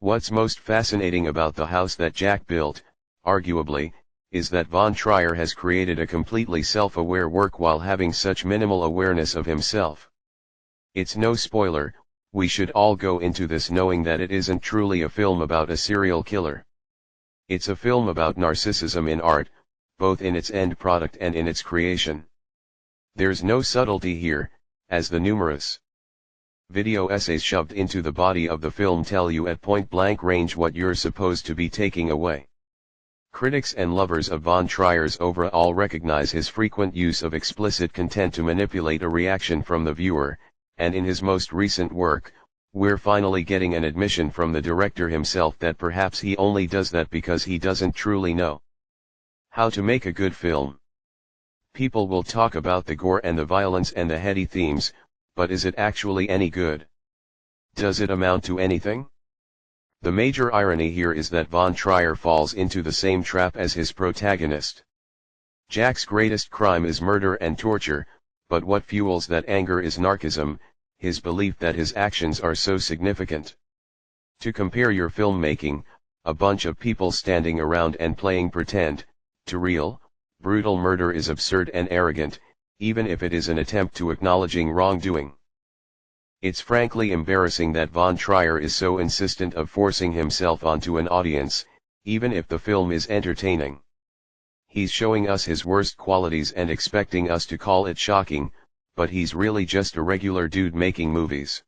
What's most fascinating about the house that Jack built, arguably, is that Von Trier has created a completely self-aware work while having such minimal awareness of himself. It's no spoiler, we should all go into this knowing that it isn't truly a film about a serial killer. It's a film about narcissism in art, both in its end product and in its creation. There's no subtlety here, as the numerous video essays shoved into the body of the film tell you at point-blank range what you're supposed to be taking away. Critics and lovers of Von Trier's oeuvre all recognize his frequent use of explicit content to manipulate a reaction from the viewer, and in his most recent work, we're finally getting an admission from the director himself that perhaps he only does that because he doesn't truly know how to make a good film. People will talk about the gore and the violence and the heady themes, but is it actually any good? Does it amount to anything? The major irony here is that Von Trier falls into the same trap as his protagonist. Jack's greatest crime is murder and torture, but what fuels that anger is narcissism, his belief that his actions are so significant. To compare your filmmaking, a bunch of people standing around and playing pretend, to real, brutal murder is absurd and arrogant, even if it is an attempt to acknowledging wrongdoing. It's frankly embarrassing that Von Trier is so insistent of forcing himself onto an audience, even if the film is entertaining. He's showing us his worst qualities and expecting us to call it shocking, but he's really just a regular dude making movies.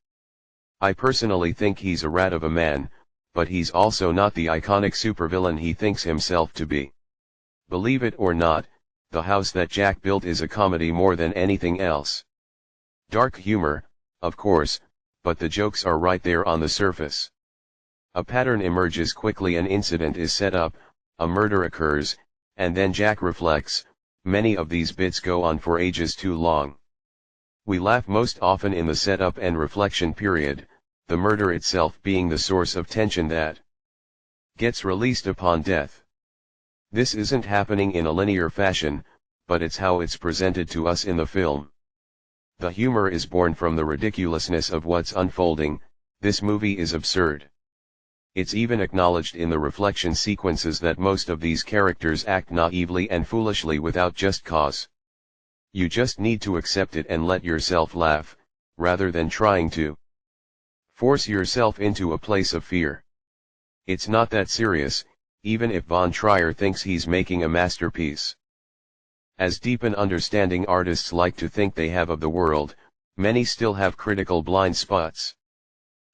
I personally think he's a rat of a man, but he's also not the iconic supervillain he thinks himself to be. Believe it or not, The House That Jack Built is a comedy more than anything else. Dark humor, of course, but the jokes are right there on the surface. A pattern emerges quickly, an incident is set up, a murder occurs, and then Jack reflects. Many of these bits go on for ages too long. We laugh most often in the setup and reflection period, the murder itself being the source of tension that gets released upon death. This isn't happening in a linear fashion, but it's how it's presented to us in the film. The humor is born from the ridiculousness of what's unfolding. This movie is absurd. It's even acknowledged in the reflection sequences that most of these characters act naively and foolishly without just cause. You just need to accept it and let yourself laugh, rather than trying to force yourself into a place of fear. It's not that serious, even if Von Trier thinks he's making a masterpiece. As deep and understanding artists like to think they have of the world, many still have critical blind spots.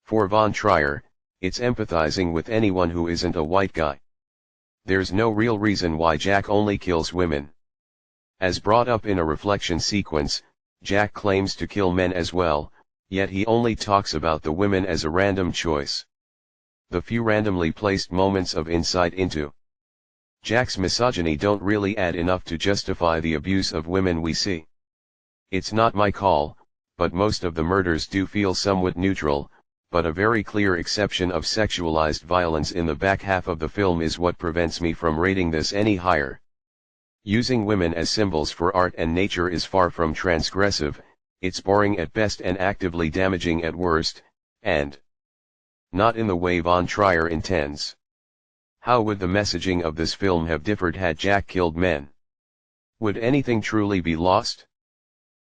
For Von Trier, it's empathizing with anyone who isn't a white guy. There's no real reason why Jack only kills women. As brought up in a reflection sequence, Jack claims to kill men as well, yet he only talks about the women as a random choice. The few randomly placed moments of insight into Jack's misogyny don't really add enough to justify the abuse of women we see. It's not my call, but most of the murders do feel somewhat neutral, but a very clear exception of sexualized violence in the back half of the film is what prevents me from rating this any higher. Using women as symbols for art and nature is far from transgressive, it's boring at best and actively damaging at worst, and not in the way Von Trier intends. How would the messaging of this film have differed had Jack killed men? Would anything truly be lost?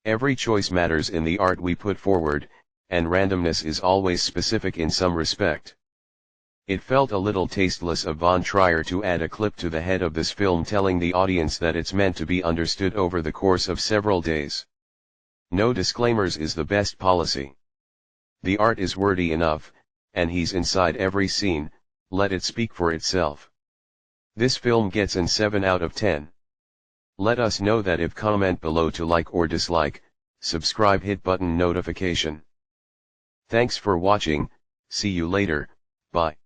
Every choice matters in the art we put forward, and randomness is always specific in some respect. It felt a little tasteless of Von Trier to add a clip to the head of this film telling the audience that it's meant to be understood over the course of several days. No disclaimers is the best policy. The art is wordy enough, and he's inside every scene, let it speak for itself. This film gets an 7 out of 10. Let us know that if comment below to like or dislike, subscribe, hit button notification. Thanks for watching, see you later, bye.